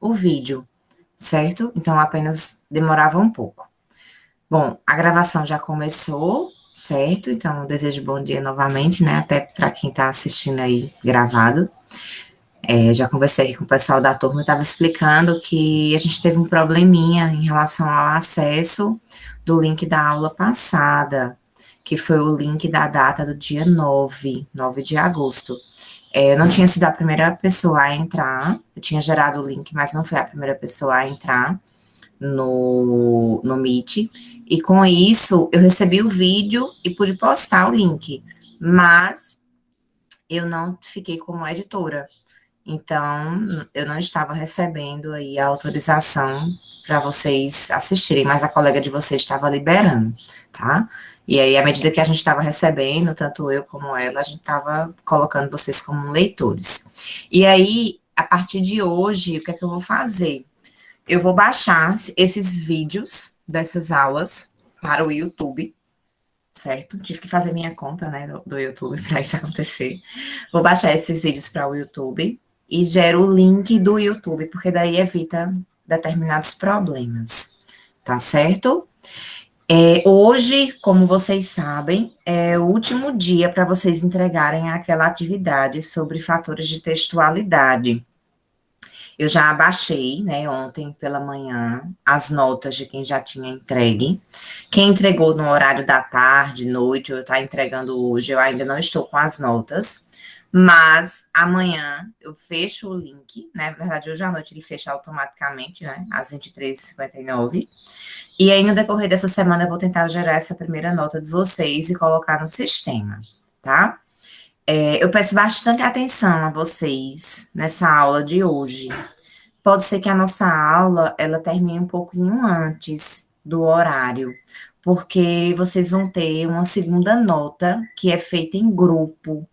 o vídeo, certo? Então, apenas demorava um pouco. Bom, a gravação já começou, certo? Então, desejo bom dia novamente, né? Até para quem está assistindo aí gravado. Já conversei aqui com o pessoal da turma, eu estava explicando que a gente teve um probleminha em relação ao acesso do link da aula passada, que foi o link da data do dia 9 de agosto. Eu não tinha sido a primeira pessoa a entrar, eu tinha gerado o link, mas não foi a primeira pessoa a entrar no Meet, e com isso eu recebi o vídeo e pude postar o link, mas eu não fiquei como editora. Então, eu não estava recebendo aí a autorização para vocês assistirem, mas a colega de vocês estava liberando, tá? E aí, à medida que a gente estava recebendo, tanto eu como ela, a gente estava colocando vocês como leitores. E aí, a partir de hoje, o que é que eu vou fazer? Eu vou baixar esses vídeos dessas aulas para o YouTube, certo? Tive que fazer minha conta, né, do YouTube para isso acontecer. Vou baixar esses vídeos para o YouTube e gero o link do YouTube, porque daí evita determinados problemas, tá certo? Hoje, como vocês sabem, é o último dia para vocês entregarem aquela atividade sobre fatores de textualidade. Eu já baixei, né, ontem pela manhã, as notas de quem já tinha entregue. Quem entregou no horário da tarde, noite, ou está entregando hoje, eu ainda não estou com as notas. Mas amanhã eu fecho o link, né? Na verdade, hoje à noite ele fecha automaticamente, né? Às 23h59. E aí, no decorrer dessa semana, eu vou tentar gerar essa primeira nota de vocês e colocar no sistema, tá? Eu peço bastante atenção a vocês nessa aula de hoje. Pode ser que a nossa aula, ela termine um pouquinho antes do horário, porque vocês vão ter uma segunda nota que é feita em grupo.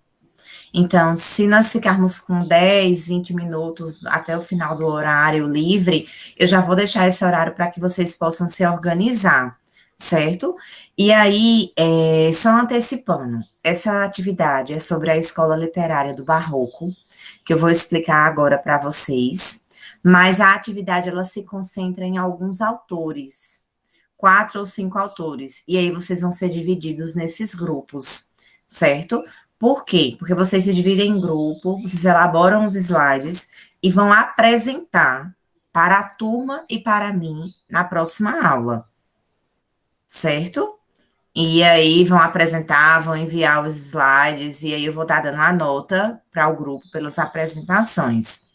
Então, se nós ficarmos com 10, 20 minutos até o final do horário livre, eu já vou deixar esse horário para que vocês possam se organizar, certo? E aí, só antecipando, essa atividade é sobre a Escola Literária do Barroco, que eu vou explicar agora para vocês, mas a atividade, ela se concentra em alguns autores, 4 ou 5 autores, e aí vocês vão ser divididos nesses grupos, certo? Por quê? Porque vocês se dividem em grupo, vocês elaboram os slides e vão apresentar para a turma e para mim na próxima aula, certo? E aí vão apresentar, vão enviar os slides, e aí eu vou estar dando a nota para o grupo pelas apresentações,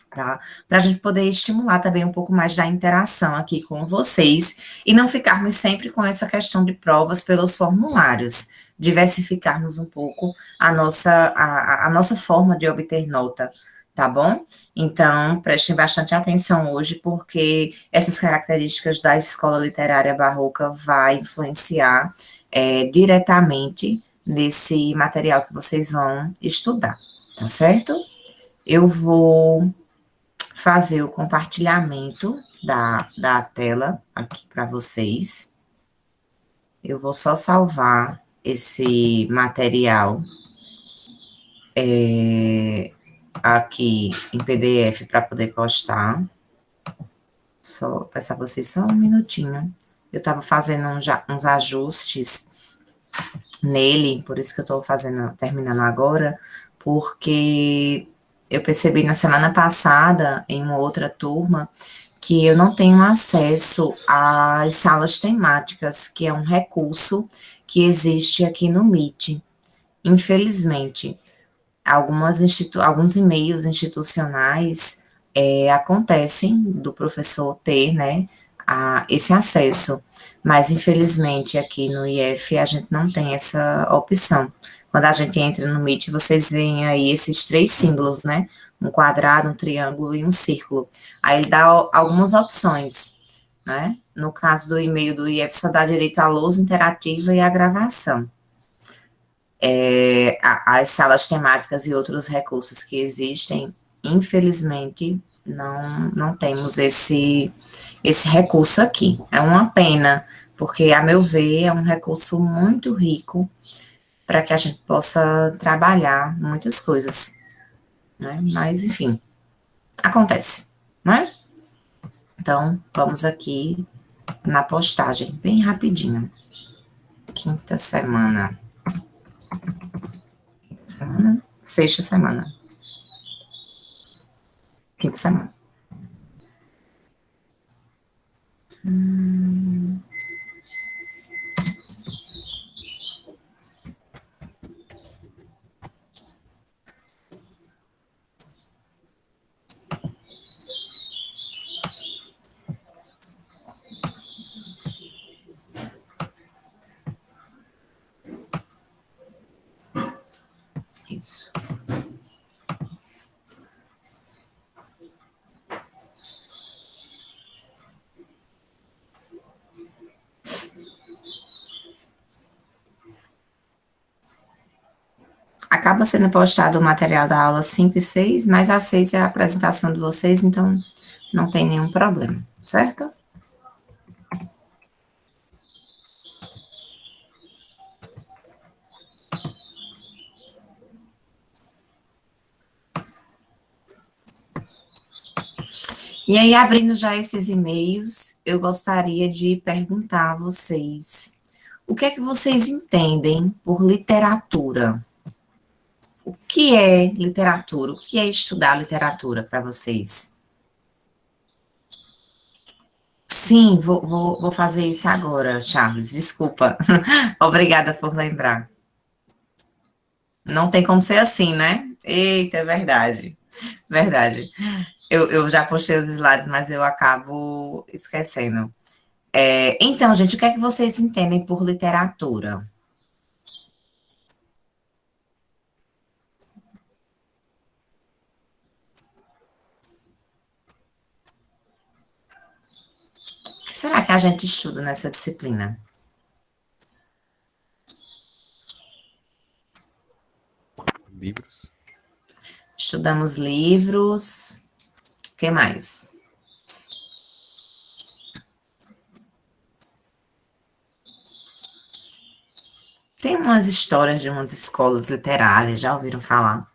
tá? Para a gente poder estimular também um pouco mais da interação aqui com vocês e não ficarmos sempre com essa questão de provas pelos formulários, diversificarmos um pouco a nossa forma de obter nota, tá bom? Então, prestem bastante atenção hoje, porque essas características da escola literária barroca vai influenciar diretamente nesse material que vocês vão estudar, tá certo? Eu vou fazer o compartilhamento da tela aqui para vocês. Eu vou só salvar esse material aqui em PDF para poder postar. Só peço a vocês só um minutinho. Eu estava fazendo uns ajustes nele, por isso que eu estou terminando agora, porque eu percebi na semana passada, em uma outra turma, que eu não tenho acesso às salas temáticas, que é um recurso que existe aqui no Meet. Infelizmente, alguns e-mails institucionais acontecem do professor ter, né, esse acesso, mas infelizmente aqui no IF a gente não tem essa opção. Quando a gente entra no Meet, vocês veem aí esses 3 símbolos, né, um quadrado, um triângulo e um círculo. Aí ele dá algumas opções, né, no caso do e-mail do IF só dá direito à lousa interativa e à gravação. As salas temáticas e outros recursos que existem, infelizmente, não temos esse recurso aqui. É uma pena, porque, a meu ver, é um recurso muito rico para que a gente possa trabalhar muitas coisas, né? Mas, enfim, acontece. né? Então, vamos aqui na postagem, bem rapidinho. Quinta semana. Sexta semana. Quinta semana. Isso. Acaba sendo postado o material da aula 5 e 6, mas a 6 é a apresentação de vocês, então não tem nenhum problema, certo? E aí, abrindo já esses e-mails, eu gostaria de perguntar a vocês, o que é que vocês entendem por literatura? O que é literatura? O que é estudar literatura para vocês? Sim, vou fazer isso agora, Charles, desculpa. Obrigada por lembrar. Não tem como ser assim, né? Eita, é verdade. Verdade. Eu já postei os slides, mas eu acabo esquecendo. Então, gente, o que é que vocês entendem por literatura? O que será que a gente estuda nessa disciplina? Livros. Estudamos livros. O que mais? Tem umas histórias de umas escolas literárias, já ouviram falar?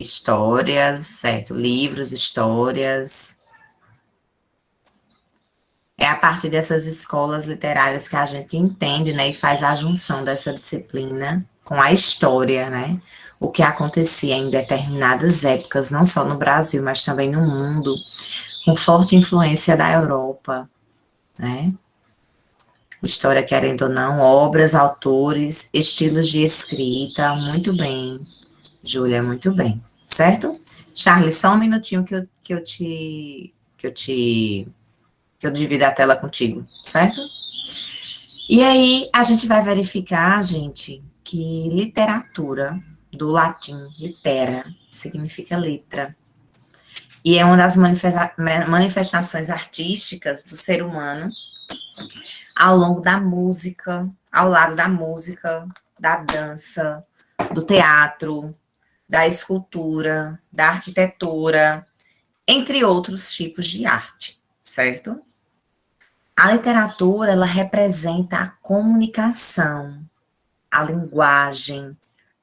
Histórias, certo? Livros, histórias. É a partir dessas escolas literárias que a gente entende, né, e faz a junção dessa disciplina com a história, né? O que acontecia em determinadas épocas, não só no Brasil, mas também no mundo, com forte influência da Europa, né? História, querendo ou não, obras, autores, estilos de escrita, muito bem, Júlia, muito bem, certo? Charles, só um minutinho que eu divido a tela contigo, certo? E aí a gente vai verificar, gente, que literatura, do latim litera, significa letra, e é uma das manifestações artísticas do ser humano ao longo da música, ao lado da música, da dança, do teatro, da escultura, da arquitetura, entre outros tipos de arte, certo? A literatura, ela representa a comunicação, a linguagem,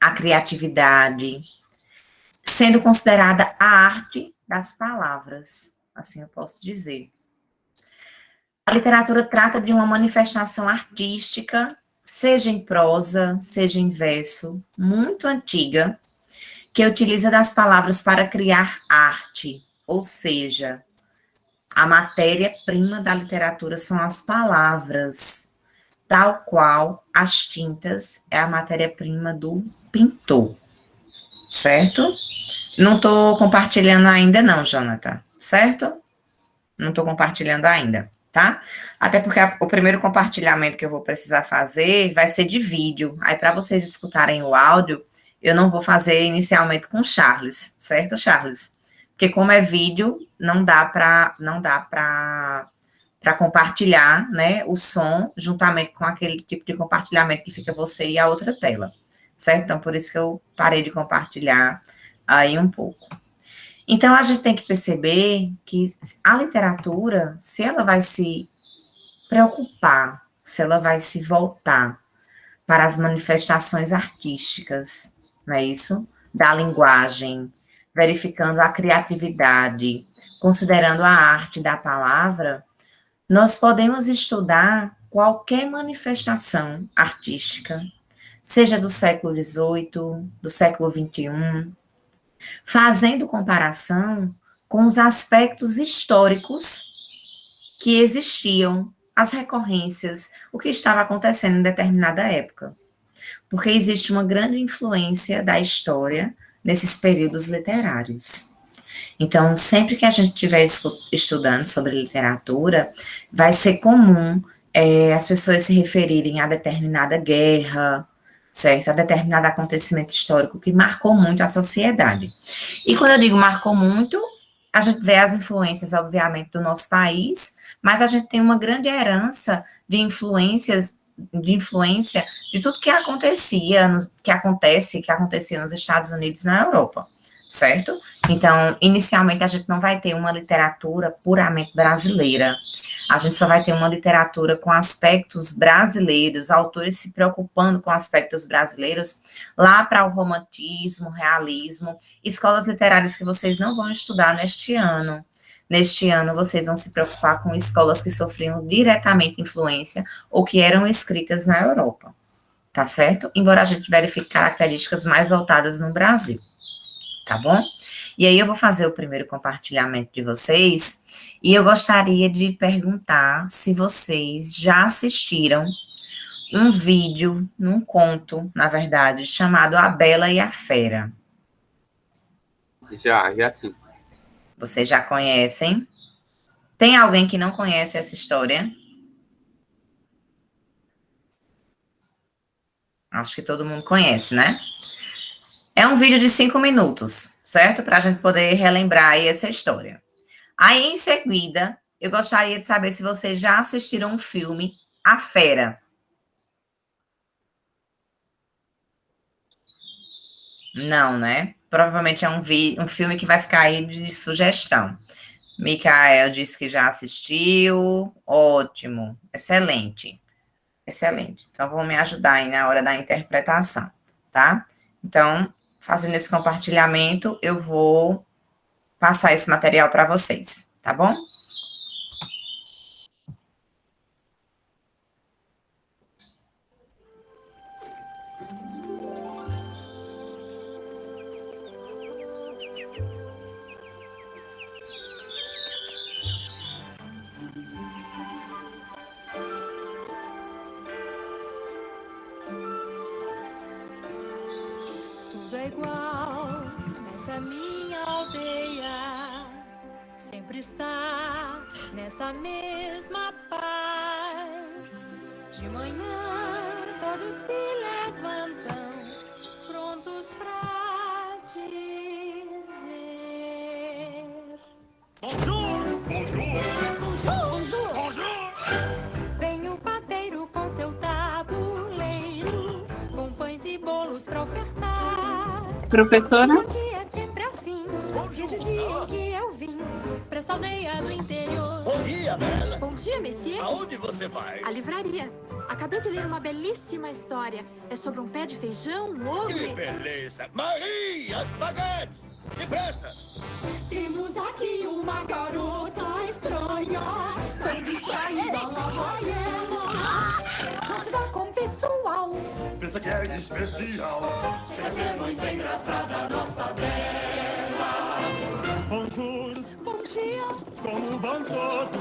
a criatividade, sendo considerada a arte das palavras, assim eu posso dizer. A literatura trata de uma manifestação artística, seja em prosa, seja em verso, muito antiga, que utiliza das palavras para criar arte, ou seja, a matéria-prima da literatura são as palavras, tal qual as tintas é a matéria-prima do pintor, certo? Não estou compartilhando ainda não, Jonathan, certo? Não estou compartilhando ainda, tá? Até porque o primeiro compartilhamento que eu vou precisar fazer vai ser de vídeo. Aí, para vocês escutarem o áudio, eu não vou fazer inicialmente com o Charles, certo, Charles? Porque como é vídeo, não dá para compartilhar, né, o som juntamente com aquele tipo de compartilhamento que fica você e a outra tela, certo? Então, por isso que eu parei de compartilhar aí um pouco. Então, a gente tem que perceber que a literatura, se ela vai se preocupar, se ela vai se voltar para as manifestações artísticas, não é isso? Da linguagem, verificando a criatividade, considerando a arte da palavra, nós podemos estudar qualquer manifestação artística, seja do século XVIII, do século XXI, fazendo comparação com os aspectos históricos que existiam, as recorrências, o que estava acontecendo em determinada época. Porque existe uma grande influência da história nesses períodos literários. Então, sempre que a gente estiver estudando sobre literatura, vai ser comum as pessoas se referirem a determinada guerra, certo? A determinado acontecimento histórico que marcou muito a sociedade. E quando eu digo marcou muito, a gente vê as influências, obviamente, do nosso país, mas a gente tem uma grande herança de influência de tudo que acontecia, que acontecia nos Estados Unidos e na Europa, certo? Então, inicialmente, a gente não vai ter uma literatura puramente brasileira. A gente só vai ter uma literatura com aspectos brasileiros, autores se preocupando com aspectos brasileiros, lá para o romantismo, realismo, escolas literárias que vocês não vão estudar neste ano. Neste ano, vocês vão se preocupar com escolas que sofriam diretamente influência ou que eram escritas na Europa, tá certo? Embora a gente verifique características mais voltadas no Brasil, tá bom? E aí eu vou fazer o primeiro compartilhamento de vocês, e eu gostaria de perguntar se vocês já assistiram um vídeo, num conto, na verdade, chamado A Bela e a Fera. Já sim. Vocês já conhecem? Tem alguém que não conhece essa história? Acho que todo mundo conhece, né? É um vídeo de 5 minutos, certo? Para a gente poder relembrar aí essa história. Aí, em seguida, eu gostaria de saber se vocês já assistiram o filme A Fera. Não, né? Provavelmente é um filme que vai ficar aí de sugestão. Micael disse que já assistiu. Ótimo. Excelente. Excelente. Então, vão me ajudar aí na hora da interpretação, tá? Então, fazendo esse compartilhamento, eu vou passar esse material para vocês, tá bom? Tudo é igual nessa minha aldeia, sempre está nessa mesma paz. De manhã todos se levantam, prontos pra dizer: Bonjour! Bonjour! Bonjour! Bonjour! Bonjour! Vem o padeiro com seu tabuleiro, com pães e bolos pra ofertar. Professora? Aqui é sempre assim, desde o dia em que eu vim pra essa aldeia do interior. Bom dia, Bela! Bom dia, Messias. Aonde você vai? A livraria. Acabei de ler uma belíssima história. É sobre um pé de feijão, um ogro Que e... beleza! Maria, as baguetes! Depressa! Temos aqui uma garota estranha, tão distraída lá vai ela. Não se dá com o pessoal, Pensa que é especial! chega a ser muito engraçada a nossa Bela. Bonjour! Bom dia, Como vão todos?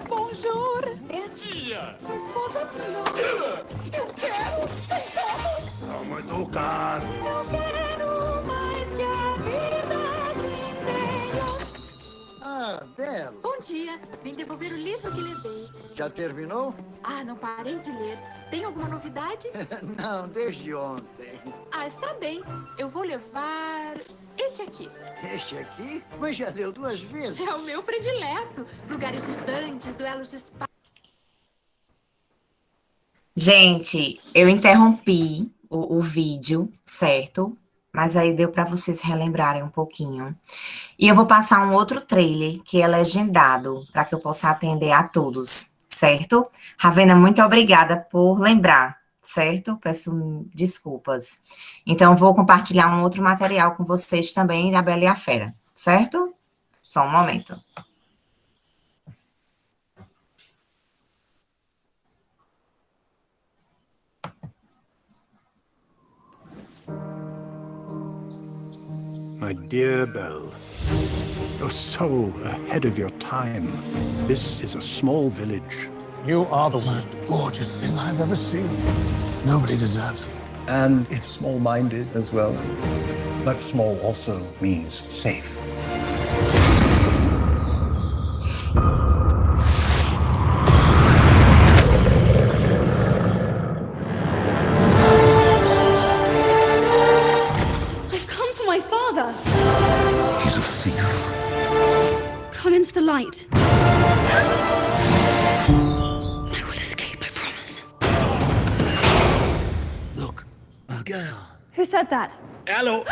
bonjour, Bom dia! sua esposa viu. Eu quero 6 anos, São muito caros! eu quero mais que a vida que tenho. Ah, Bela, Bom dia. Vim devolver o livro que levei. já terminou? Ah, não parei de ler. Tem alguma novidade? Não, desde ontem. Ah, está bem. Eu vou levar este aqui. Este aqui? Mas já leu 2 vezes. É o meu predileto. Lugares distantes, duelos de espada. Gente, eu interrompi o vídeo, certo? Mas aí deu para vocês relembrarem um pouquinho. E eu vou passar um outro trailer que é legendado, para que eu possa atender a todos, certo? Ravena, muito obrigada por lembrar, certo? Peço desculpas. Então, vou compartilhar um outro material com vocês também, da Bela e a Fera, certo? Só um momento. My dear Belle, you're so ahead of your time. This is a small village. You are the most gorgeous thing I've ever seen. Nobody deserves you. And it's small-minded as well. But small also means safe. I've come for my father. He's a thief. Come into the light. I will escape, I promise. Look, a girl. Who said that? Hello.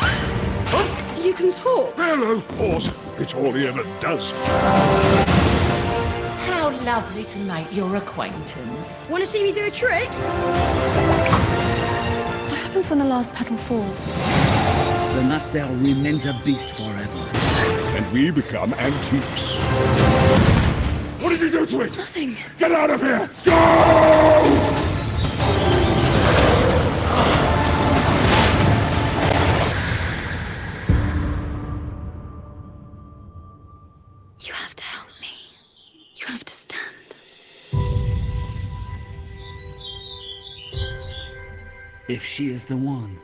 You can talk. Hello, of course. It's all he ever does. How lovely to make your acquaintance. Want to see me do a trick? What happens when the last petal falls? The Nastel remains a beast forever. And we become antiques. What did you do to it? Nothing. Get out of here! Go! You have to help me. You have to stand. If she is the one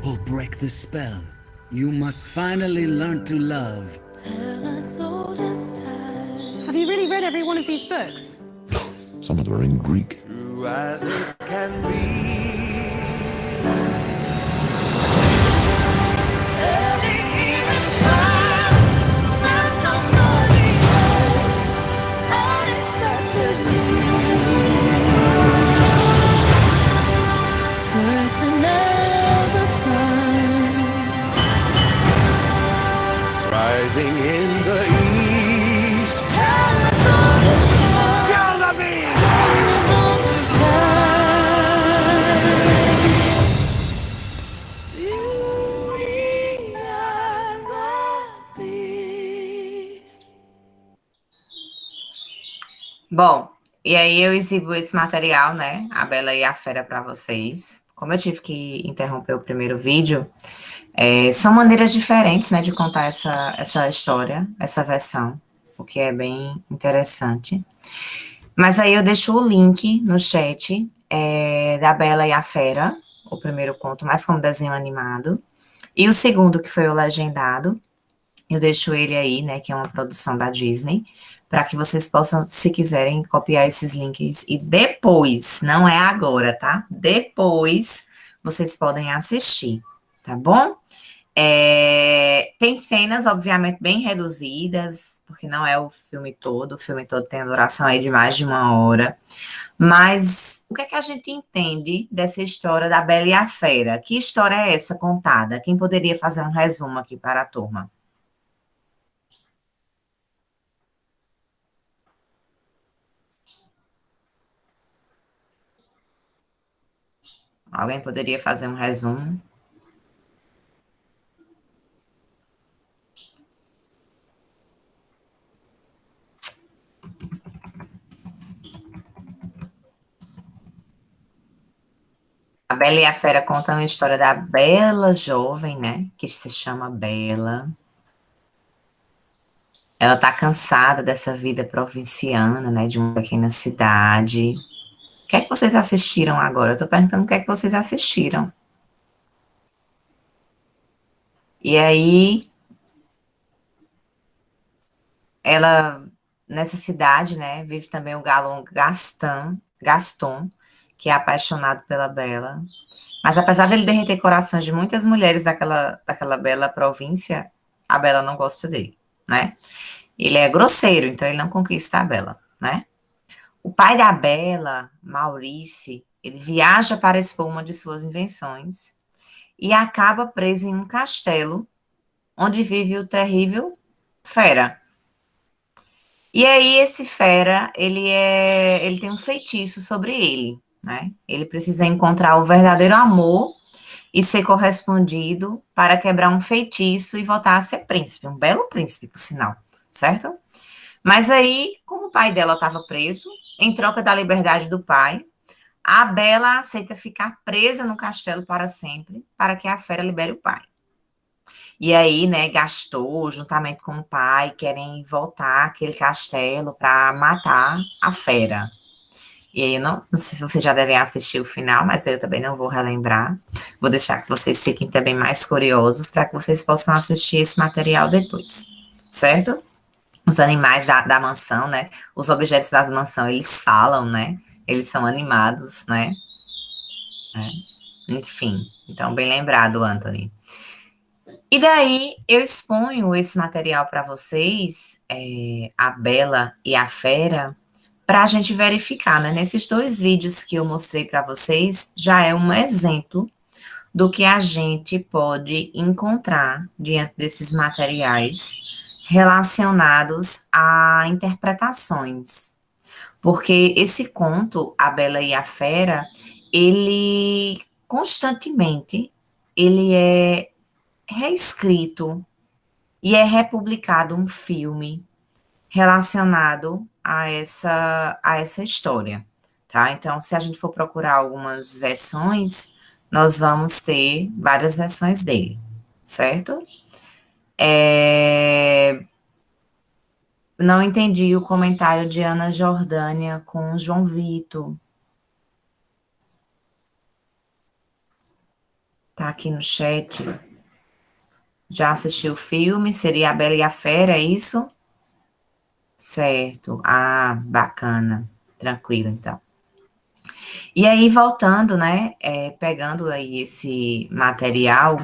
who'll break the spell, you must finally learn to love. Have you really read every one of these books? Some of them are in Greek. As it can be. Rising in the east. Kill the beast! Bom, e aí eu exibo esse material, né, a Bela e a Fera, para vocês. Como eu tive que interromper o primeiro vídeo, são maneiras diferentes, né, de contar essa história, essa versão, o que é bem interessante. Mas aí eu deixo o link no chat da Bela e a Fera, o primeiro conto, mais como desenho animado, e o segundo, que foi o legendado, eu deixo ele aí, né, que é uma produção da Disney, para que vocês possam, se quiserem, copiar esses links e depois, não é agora, tá? Depois vocês podem assistir, tá bom? Tem cenas, obviamente, bem reduzidas, porque não é o filme todo tem a duração aí de mais de 1 hora, mas o que é que a gente entende dessa história da Bela e a Fera? Que história é essa contada? Quem poderia fazer um resumo aqui para a turma? Alguém poderia fazer um resumo? A Bela e a Fera conta a história da bela jovem, né? Que se chama Bela. Ela tá cansada dessa vida provinciana, né? De uma pequena cidade. O que é que vocês assistiram agora? Eu tô perguntando o que é que vocês assistiram. E aí, ela, nessa cidade, né, vive também o galão Gaston, que é apaixonado pela Bela. Mas apesar dele derreter corações de muitas mulheres daquela bela província, a Bela não gosta dele, né? Ele é grosseiro, então ele não conquista a Bela, né? O pai da Bela, Maurice, ele viaja para expor uma de suas invenções e acaba preso em um castelo onde vive o terrível Fera. E aí esse Fera, ele tem um feitiço sobre ele, né? Ele precisa encontrar o verdadeiro amor e ser correspondido para quebrar um feitiço e voltar a ser príncipe, um belo príncipe, por sinal, certo? Mas aí, como o pai dela estava preso, em troca da liberdade do pai, a Bella aceita ficar presa no castelo para sempre, para que a fera libere o pai. E aí, né, Gaston, juntamente com o pai, querem voltar àquele castelo para matar a fera. E aí, não sei se vocês já devem assistir o final, mas eu também não vou relembrar. Vou deixar que vocês fiquem também mais curiosos para que vocês possam assistir esse material depois, certo? Os animais da mansão, né? Os objetos da mansão, eles falam, né? Eles são animados, né? Enfim, então bem lembrado, Anthony. E daí eu exponho esse material para vocês, a Bella e a Fera, para a gente verificar, né? Nesses 2 vídeos que eu mostrei para vocês, já é um exemplo do que a gente pode encontrar diante desses materiais relacionados a interpretações. Porque esse conto, A Bela e a Fera, ele constantemente, ele é reescrito e é republicado um filme relacionado a essa história, tá? Então, se a gente for procurar algumas versões, nós vamos ter várias versões dele, certo? Não entendi o comentário de Ana Jordânia com o João Vitor. Tá aqui no chat. Já assistiu o filme? Seria A Bela e a Fera, é isso? Certo. Ah, bacana. Tranquilo, então. E aí, voltando, né, pegando aí esse material,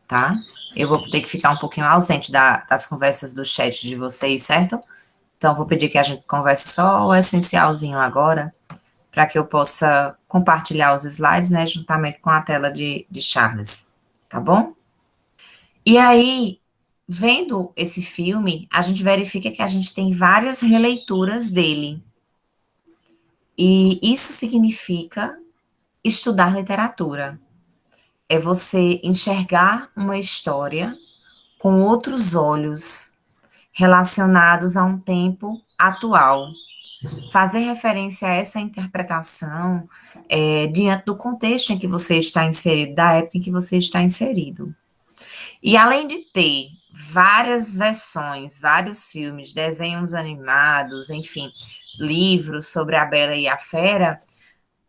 tá? Eu vou ter que ficar um pouquinho ausente das conversas do chat de vocês, certo? Então, vou pedir que a gente converse só o essencialzinho agora, para que eu possa compartilhar os slides, né, juntamente com a tela de Charles, tá bom? E aí, vendo esse filme, a gente verifica que a gente tem várias releituras dele. E isso significa estudar literatura. É você enxergar uma história com outros olhos, relacionados a um tempo atual. Fazer referência a essa interpretação diante do contexto em que você está inserido, da época em que você está inserido. E além de ter várias versões, vários filmes, desenhos animados, enfim, livros sobre a Bela e a Fera,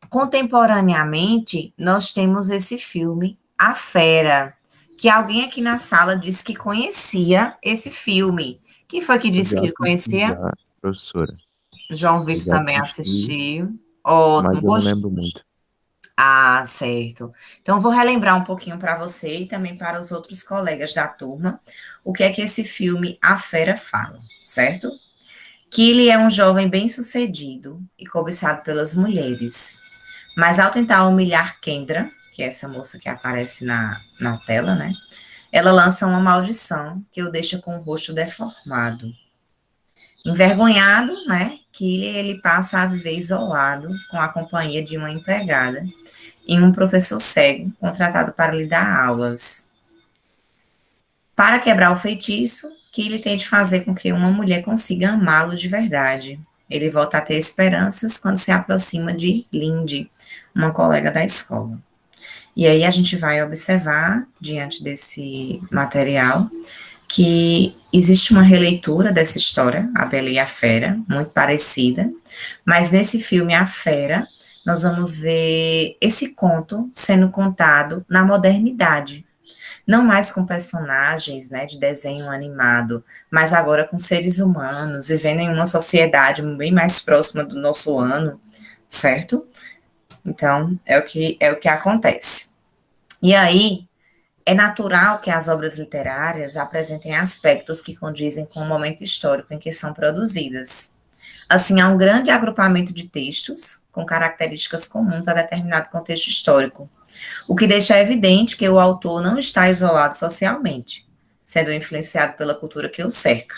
contemporaneamente, nós temos esse filme, A Fera, que alguém aqui na sala disse que conhecia esse filme. Quem foi que disse que conhecia? Já, professora. João Vitor também assistiu. Ótimo. Mas eu não lembro muito. Ah, certo. Então, vou relembrar um pouquinho para você e também para os outros colegas da turma o que é que esse filme A Fera fala, certo? Que ele é um jovem bem-sucedido e cobiçado pelas mulheres, mas ao tentar humilhar Kendra, que é essa moça que aparece na tela, né? Ela lança uma maldição que o deixa com o rosto deformado. Envergonhado, né? Que ele passa a viver isolado com a companhia de uma empregada e um professor cego contratado para lhe dar aulas. Para quebrar o feitiço, que ele tem de fazer com que uma mulher consiga amá-lo de verdade. Ele volta a ter esperanças quando se aproxima de Lindy, uma colega da escola. E aí a gente vai observar, diante desse material, que existe uma releitura dessa história, A Bela e a Fera, muito parecida, mas nesse filme, A Fera, nós vamos ver esse conto sendo contado na modernidade, não mais com personagens, né, de desenho animado, mas agora com seres humanos, vivendo em uma sociedade bem mais próxima do nosso ano, certo? Então, é o que acontece. E aí, é natural que as obras literárias apresentem aspectos que condizem com o momento histórico em que são produzidas. Assim, há um grande agrupamento de textos com características comuns a determinado contexto histórico, o que deixa evidente que o autor não está isolado socialmente, sendo influenciado pela cultura que o cerca.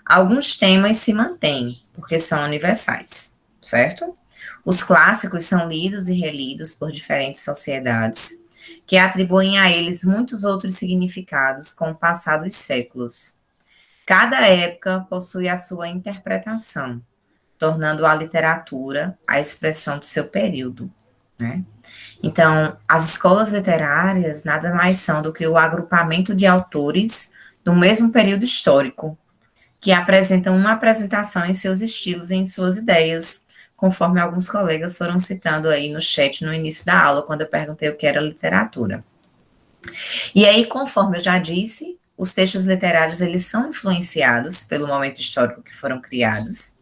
Alguns temas se mantêm, porque são universais, certo? Os clássicos são lidos e relidos por diferentes sociedades, que atribuem a eles muitos outros significados com o passar dos séculos. Cada época possui a sua interpretação, tornando a literatura a expressão de seu período, né? Então, as escolas literárias nada mais são do que o agrupamento de autores do mesmo período histórico, que apresentam uma apresentação em seus estilos e em suas ideias, conforme alguns colegas foram citando aí no chat no início da aula, quando eu perguntei o que era literatura. E aí, conforme eu já disse, os textos literários, eles são influenciados pelo momento histórico que foram criados,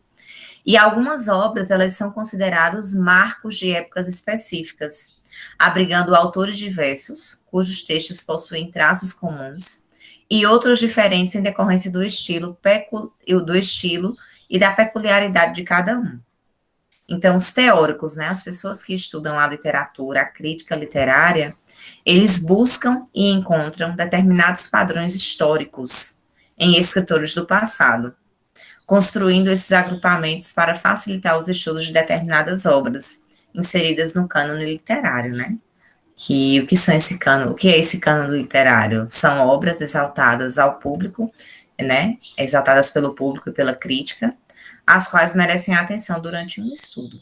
e algumas obras, elas são consideradas marcos de épocas específicas, abrigando autores diversos, cujos textos possuem traços comuns, e outros diferentes em decorrência do estilo e da peculiaridade de cada um. Então, os teóricos, né, as pessoas que estudam a literatura, a crítica literária, eles buscam e encontram determinados padrões históricos em escritores do passado, construindo esses agrupamentos para facilitar os estudos de determinadas obras inseridas no cânone literário, né? O que são esse cânone? O que é esse cânone literário? São obras exaltadas ao público, né? Exaltadas pelo público e pela crítica, as quais merecem atenção durante um estudo.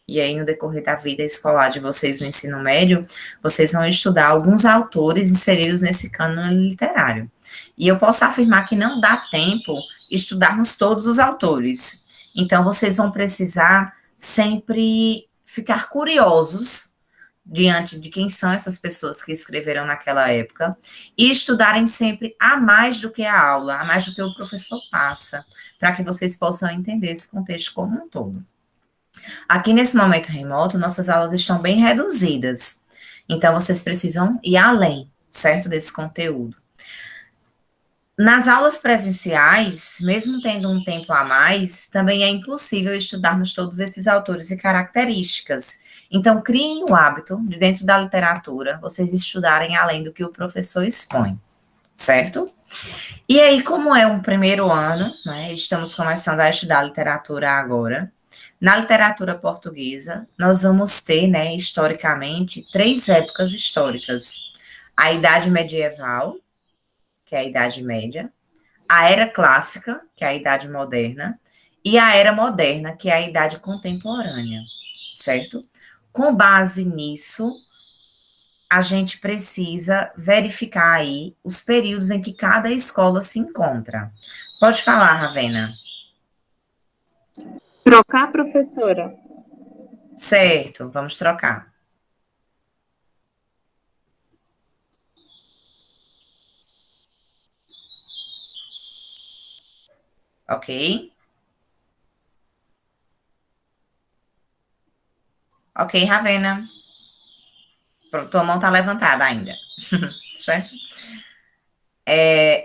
E aí, no decorrer da vida escolar de vocês no ensino médio, vocês vão estudar alguns autores inseridos nesse cânone literário. E eu posso afirmar que não dá tempo estudarmos todos os autores. Então, vocês vão precisar sempre ficar curiosos diante de quem são essas pessoas que escreveram naquela época e estudarem sempre a mais do que a aula, a mais do que o professor passa, para que vocês possam entender esse contexto como um todo. Aqui nesse momento remoto, nossas aulas estão bem reduzidas, então vocês precisam ir além, certo, desse conteúdo. Nas aulas presenciais, mesmo tendo um tempo a mais, também é impossível estudarmos todos esses autores e características. Então, criem o hábito de, dentro da literatura, vocês estudarem além do que o professor expõe, certo? E aí, como é um primeiro ano, né, estamos começando a estudar literatura agora. Na literatura portuguesa, nós vamos ter, né, historicamente, 3 épocas históricas. A Idade Medieval, que é a Idade Média, a Era Clássica, que é a Idade Moderna, e a Era Moderna, que é a Idade Contemporânea, certo? Com base nisso, a gente precisa verificar aí os períodos em que cada escola se encontra. Pode falar, Ravena. Trocar, professora? Certo, vamos trocar. Ok? Ok, Ravena. Tua mão está levantada ainda, certo?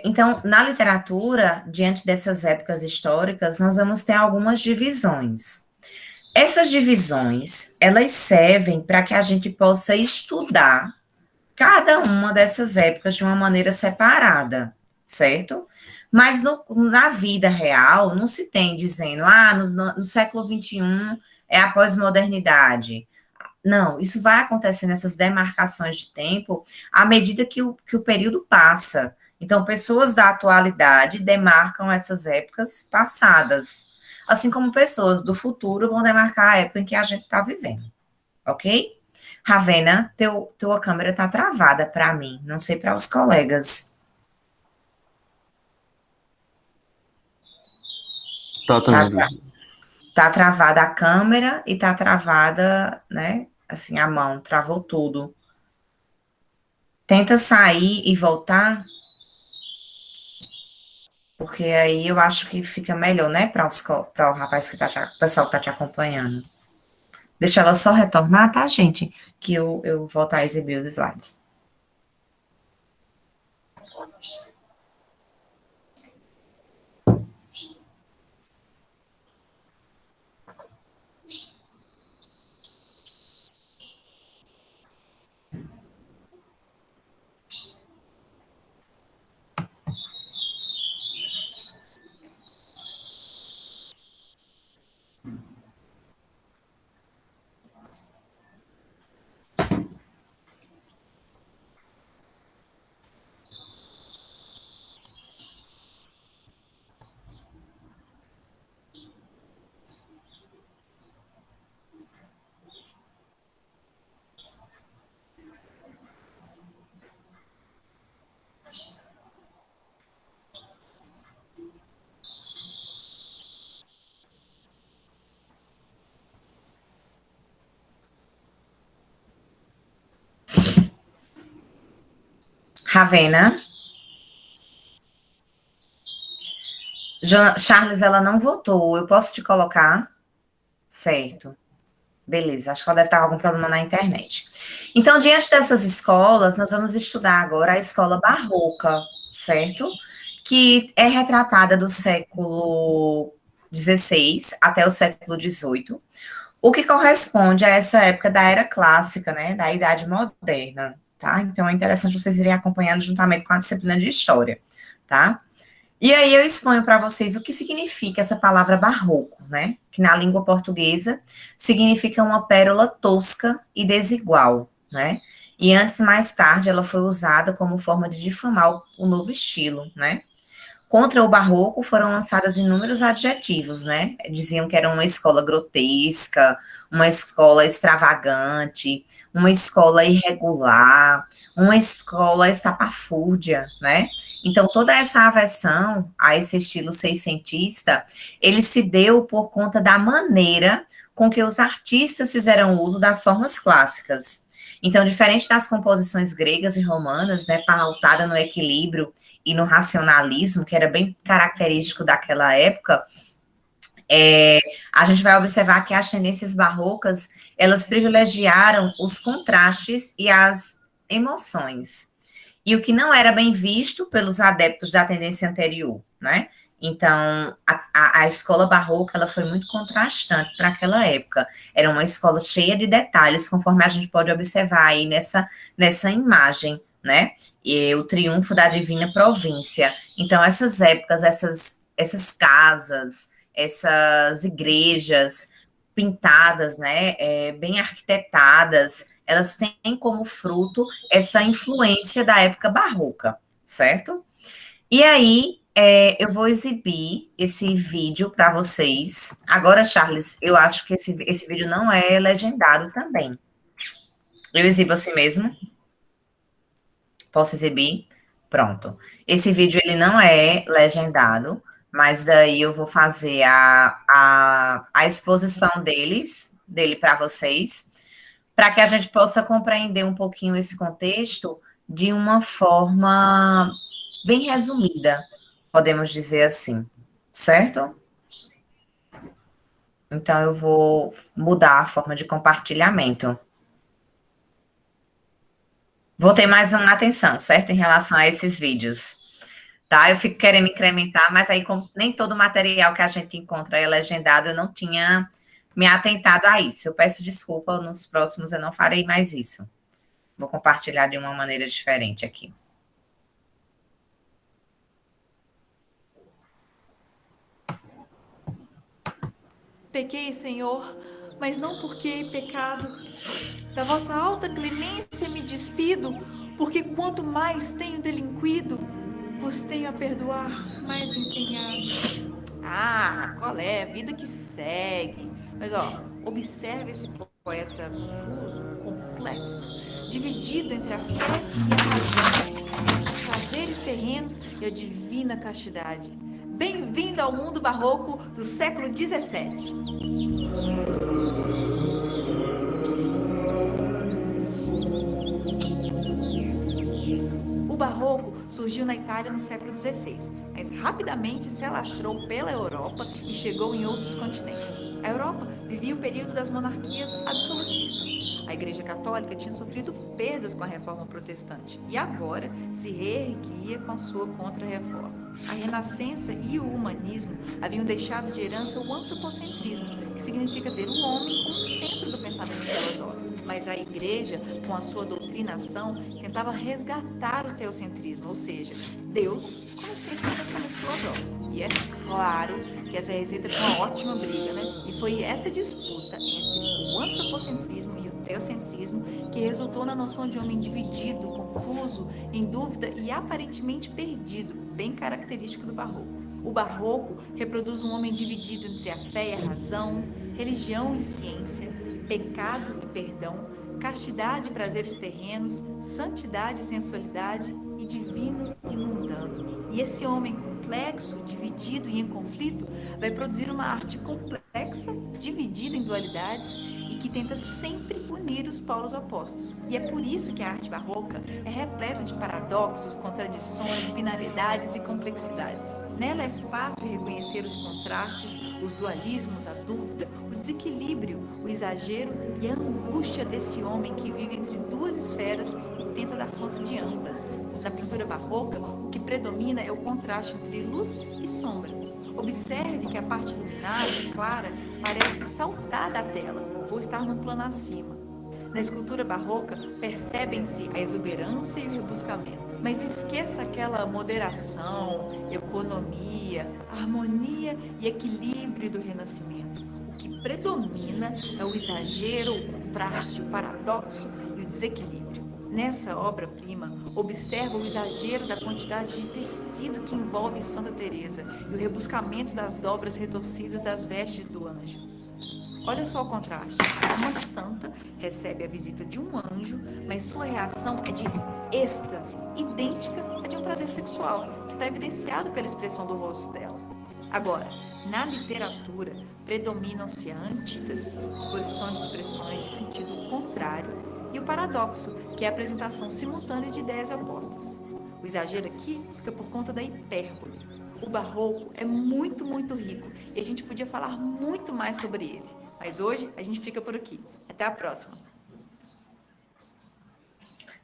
Então, na literatura, diante dessas épocas históricas, nós vamos ter algumas divisões. Essas divisões, elas servem para que a gente possa estudar cada uma dessas épocas de uma maneira separada, certo? Mas na vida real, não se tem dizendo, no século XXI é a pós-modernidade. Não, isso vai acontecer nessas demarcações de tempo à medida que o período passa. Então, pessoas da atualidade demarcam essas épocas passadas, assim como pessoas do futuro vão demarcar a época em que a gente está vivendo, ok? Ravena, tua câmera está travada para mim, não sei para os colegas. Tá travada a câmera e tá travada, né, assim, a mão, travou tudo. Tenta sair e voltar, porque aí eu acho que fica melhor, né, para o rapaz que o pessoal que tá te acompanhando. Deixa ela só retornar, tá, gente? Que eu volto a exibir os slides. Ravena. Charles, ela não votou. Eu posso te colocar? Certo. Beleza, acho que ela deve estar com algum problema na internet. Então, diante dessas escolas, nós vamos estudar agora a escola barroca, certo? Que é retratada do século XVI até o século XVIII, o que corresponde a essa época da era clássica, né? Da Idade Moderna, tá? Então, é interessante vocês irem acompanhando juntamente com a disciplina de História, tá? E aí eu exponho para vocês o que significa essa palavra barroco, né? Que na língua portuguesa significa uma pérola tosca e desigual, né? E antes, mais tarde, ela foi usada como forma de difamar o novo estilo, né? Contra o barroco foram lançados inúmeros adjetivos, né? Diziam que era uma escola grotesca, uma escola extravagante, uma escola irregular, uma escola estapafúrdia, né? Então, toda essa aversão a esse estilo seiscentista, ele se deu por conta da maneira com que os artistas fizeram uso das formas clássicas. Então, diferente das composições gregas e romanas, né, pautada no equilíbrio e no racionalismo, que era bem característico daquela época, a gente vai observar que as tendências barrocas, elas privilegiaram os contrastes e as emoções. E o que não era bem visto pelos adeptos da tendência anterior, né? Então, a escola barroca, ela foi muito contrastante para aquela época. Era uma escola cheia de detalhes, conforme a gente pode observar aí nessa imagem, né? E o triunfo da divina província. Então, essas épocas, essas casas, essas igrejas pintadas, né? Bem arquitetadas, elas têm como fruto essa influência da época barroca, certo? E aí, eu vou exibir esse vídeo para vocês. Agora, Charles, eu acho que esse vídeo não é legendado também. Eu exibo assim mesmo? Posso exibir? Pronto. Esse vídeo, ele não é legendado, mas daí eu vou fazer a exposição dele para vocês, para que a gente possa compreender um pouquinho esse contexto de uma forma bem resumida, podemos dizer assim, certo? Então, eu vou mudar a forma de compartilhamento. Vou ter mais uma atenção, certo? Em relação a esses vídeos, tá? Eu fico querendo incrementar, mas aí, como nem todo o material que a gente encontra é legendado, eu não tinha me atentado a isso. Eu peço desculpa, nos próximos eu não farei mais isso. Vou compartilhar de uma maneira diferente aqui. Pequei, Senhor, mas não porque hei pecado. Da vossa alta clemência me despido, porque quanto mais tenho delinquido, vos tenho a perdoar mais empenhado. Ah, qual é? A vida que segue. Mas, observe esse poeta confuso, complexo, dividido entre a fé e a razão, entre os prazeres terrenos e a divina castidade. Bem-vindo ao mundo barroco do século XVII. O barroco surgiu na Itália no século XVI, mas rapidamente se alastrou pela Europa e chegou em outros continentes. A Europa vivia o período das monarquias absolutistas. A Igreja Católica tinha sofrido perdas com a Reforma Protestante e agora se reerguia com a sua contra-reforma. A Renascença e o humanismo haviam deixado de herança o antropocentrismo, que significa ter o homem como centro do pensamento filosófico. Mas a Igreja, com a sua doutrinação, tentava resgatar o teocentrismo, ou seja, Deus como centro do pensamento filosófico. E é claro que essa receita foi uma ótima briga, né? E foi essa disputa entre o antropocentrismo e o teocentrismo que resultou na noção de homem dividido, confuso, em dúvida e aparentemente perdido, bem característico do barroco. O barroco reproduz um homem dividido entre a fé e a razão, religião e ciência, pecado e perdão, castidade e prazeres terrenos, santidade e sensualidade e divino e mundano. E esse homem complexo, dividido e em conflito vai produzir uma arte complexa complexa, dividida em dualidades e que tenta sempre unir os polos opostos. E é por isso que a arte barroca é repleta de paradoxos, contradições, binariedades e complexidades. Nela é fácil reconhecer os contrastes, os dualismos, a dúvida, o desequilíbrio, o exagero e a angústia desse homem que vive entre duas esferas e tenta dar conta de ambas. Na pintura barroca, o que predomina é o contraste entre luz e sombra. Observe que a parte iluminada e clara parece saltar da tela ou estar num plano acima. Na escultura barroca, percebem-se a exuberância e o rebuscamento. Mas esqueça aquela moderação, economia, harmonia e equilíbrio do Renascimento. O que predomina é o exagero, o contraste, o paradoxo e o desequilíbrio. Nessa obra-prima, observa o exagero da quantidade de tecido que envolve Santa Teresa e o rebuscamento das dobras retorcidas das vestes do anjo. Olha só o contraste. Uma santa recebe a visita de um anjo, mas sua reação é de êxtase, idêntica à de um prazer sexual, que está evidenciado pela expressão do rosto dela. Agora, na literatura, predominam-se a antítese, exposição de expressões de sentido contrário, e o paradoxo, que é a apresentação simultânea de ideias opostas. O exagero aqui fica por conta da hipérbole. O barroco é muito, muito rico e a gente podia falar muito mais sobre ele. Mas hoje a gente fica por aqui. Até a próxima.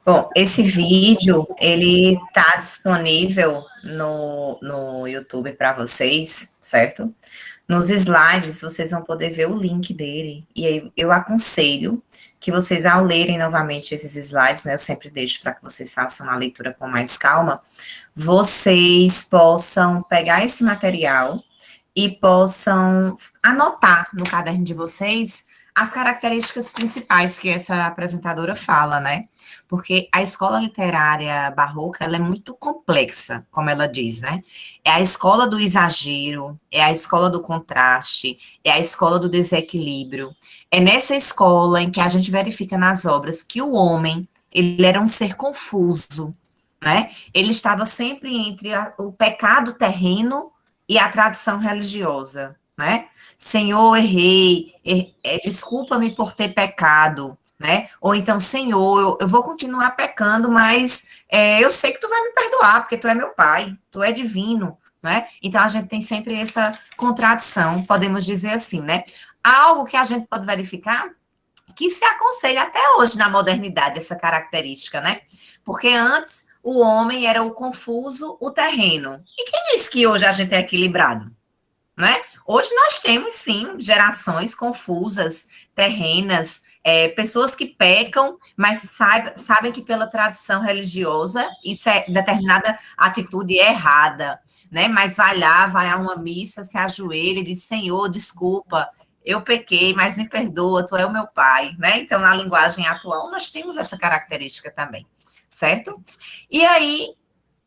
Bom, esse vídeo, ele tá disponível no YouTube para vocês, certo? Nos slides, vocês vão poder ver o link dele. E aí, eu aconselho que vocês, ao lerem novamente esses slides, né, eu sempre deixo para que vocês façam a leitura com mais calma, vocês possam pegar esse material e possam anotar no caderno de vocês as características principais que essa apresentadora fala, né? Porque a escola literária barroca, ela é muito complexa, como ela diz, né? É a escola do exagero, é a escola do contraste, é a escola do desequilíbrio. É nessa escola em que a gente verifica nas obras que o homem, ele era um ser confuso, né? Ele estava sempre entre o pecado terreno e a tradição religiosa, né? Senhor, errei, desculpa-me por ter pecado, né? Ou então, Senhor, eu vou continuar pecando, mas eu sei que tu vai me perdoar, porque tu é meu pai, tu é divino, né? Então, a gente tem sempre essa contradição, podemos dizer assim, né? Algo que a gente pode verificar, que se aconselha até hoje na modernidade, essa característica, né? Porque antes, o homem era o confuso, o terreno. E quem disse que hoje a gente é equilibrado, né? Hoje nós temos, sim, gerações confusas, terrenas, pessoas que pecam, mas sabem que pela tradição religiosa, isso é determinada atitude errada, né? Mas vai lá, vai a uma missa, se ajoelha e diz, Senhor, desculpa, eu pequei, mas me perdoa, tu é o meu pai, né? Então, na linguagem atual, nós temos essa característica também, certo? E aí,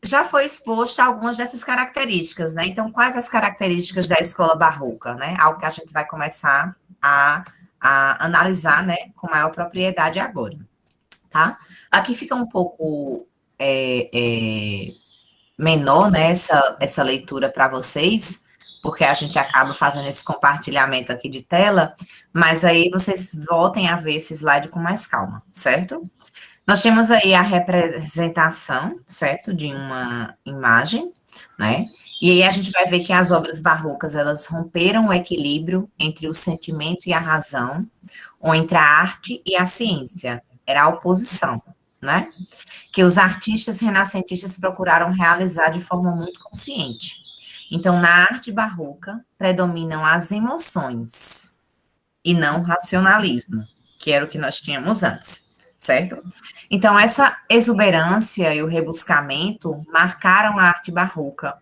já foi exposto a algumas dessas características, né? Então, quais as características da escola barroca, né? Algo que a gente vai começar a analisar, né, com maior propriedade agora, tá? Aqui fica um pouco menor, né, essa leitura para vocês, porque a gente acaba fazendo esse compartilhamento aqui de tela, mas aí vocês voltem a ver esse slide com mais calma, certo? Nós temos aí a representação, certo, de uma imagem, né? E aí a gente vai ver que as obras barrocas, elas romperam o equilíbrio entre o sentimento e a razão, ou entre a arte e a ciência. Era a oposição, né? Que os artistas renascentistas procuraram realizar de forma muito consciente. Então, na arte barroca, predominam as emoções e não o racionalismo, que era o que nós tínhamos antes. Certo? Então, essa exuberância e o rebuscamento marcaram a arte barroca.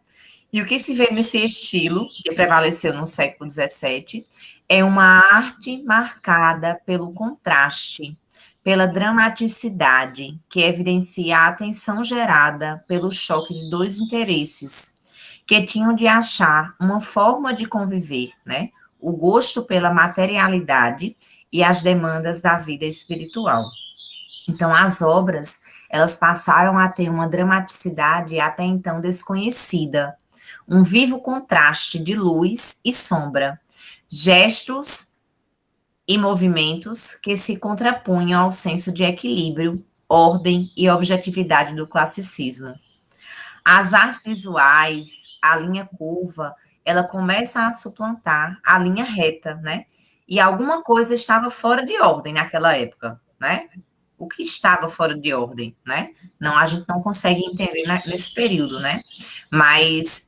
E o que se vê nesse estilo, que prevaleceu no século XVII, é uma arte marcada pelo contraste, pela dramaticidade, que evidencia a atenção gerada pelo choque de dois interesses, que tinham de achar uma forma de conviver, né? O gosto pela materialidade e as demandas da vida espiritual. Então, as obras, elas passaram a ter uma dramaticidade até então desconhecida, um vivo contraste de luz e sombra, gestos e movimentos que se contrapunham ao senso de equilíbrio, ordem e objetividade do classicismo. As artes visuais, a linha curva, ela começa a suplantar a linha reta, né? E alguma coisa estava fora de ordem naquela época, né? O que estava fora de ordem, né? Não, a gente não consegue entender nesse período, né? Mas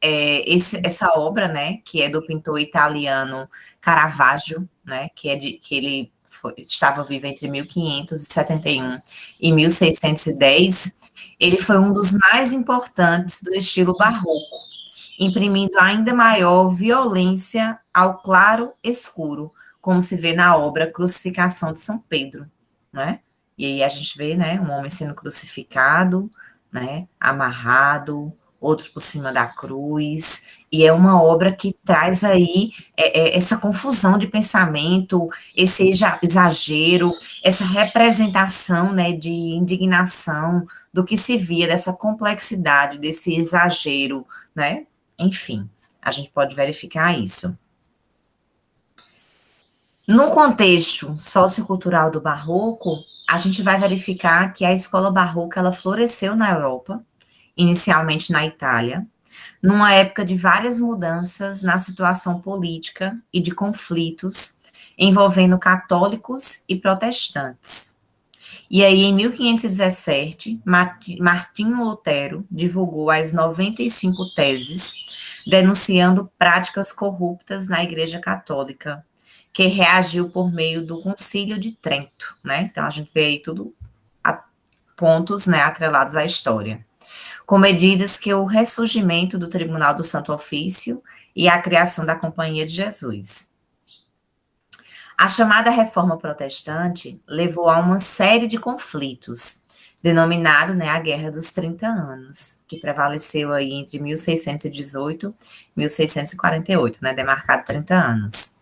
essa obra, né, que é do pintor italiano Caravaggio, né, que ele estava vivo entre 1571 e 1610, ele foi um dos mais importantes do estilo barroco, imprimindo ainda maior violência ao claro escuro, como se vê na obra Crucificação de São Pedro, né? E aí a gente vê, né, um homem sendo crucificado, né, amarrado, outro por cima da cruz, e é uma obra que traz aí essa confusão de pensamento, esse exagero, essa representação, né, de indignação do que se via, dessa complexidade, desse exagero, né, enfim, a gente pode verificar isso. No contexto sociocultural do barroco, a gente vai verificar que a escola barroca, ela floresceu na Europa, inicialmente na Itália, numa época de várias mudanças na situação política e de conflitos envolvendo católicos e protestantes. E aí, em 1517, Martinho Lutero divulgou as 95 teses, denunciando práticas corruptas na Igreja Católica, que reagiu por meio do Concílio de Trento, né? Então, a gente vê aí tudo a pontos, né, atrelados à história, com medidas que o ressurgimento do Tribunal do Santo Ofício e a criação da Companhia de Jesus. A chamada Reforma Protestante levou a uma série de conflitos, denominado, né, a Guerra dos 30 Anos, que prevaleceu aí entre 1618 e 1648, né, demarcado 30 anos.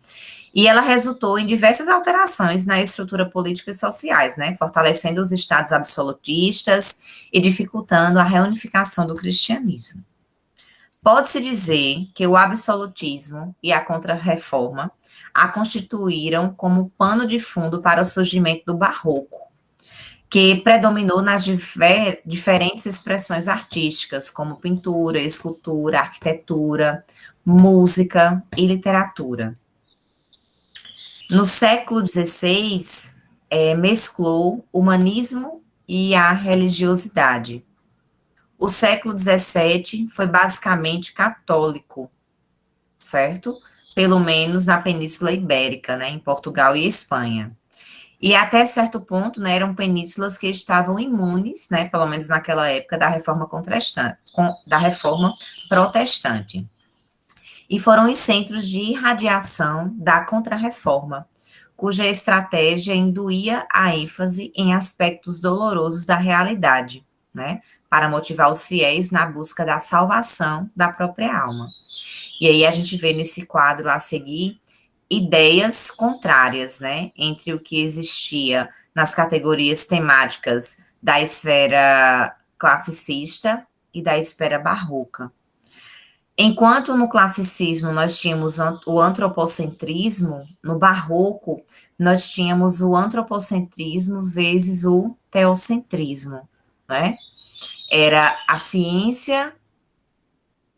E ela resultou em diversas alterações na estrutura política e sociais, né, fortalecendo os estados absolutistas e dificultando a reunificação do cristianismo. Pode-se dizer que o absolutismo e a contra-reforma a constituíram como pano de fundo para o surgimento do barroco, que predominou nas diferentes expressões artísticas, como pintura, escultura, arquitetura, música e literatura. No século XVI, mesclou o humanismo e a religiosidade. O século XVII foi basicamente católico, certo? Pelo menos na Península Ibérica, né, em Portugal e Espanha. E até certo ponto, né, eram penínsulas que estavam imunes, né, pelo menos naquela época, da reforma protestante. E foram os centros de irradiação da Contra-Reforma, cuja estratégia induía a ênfase em aspectos dolorosos da realidade, né, para motivar os fiéis na busca da salvação da própria alma. E aí a gente vê nesse quadro a seguir ideias contrárias, né, entre o que existia nas categorias temáticas da esfera classicista e da esfera barroca. Enquanto no classicismo nós tínhamos o antropocentrismo, no barroco nós tínhamos o antropocentrismo vezes o teocentrismo, né? Era a ciência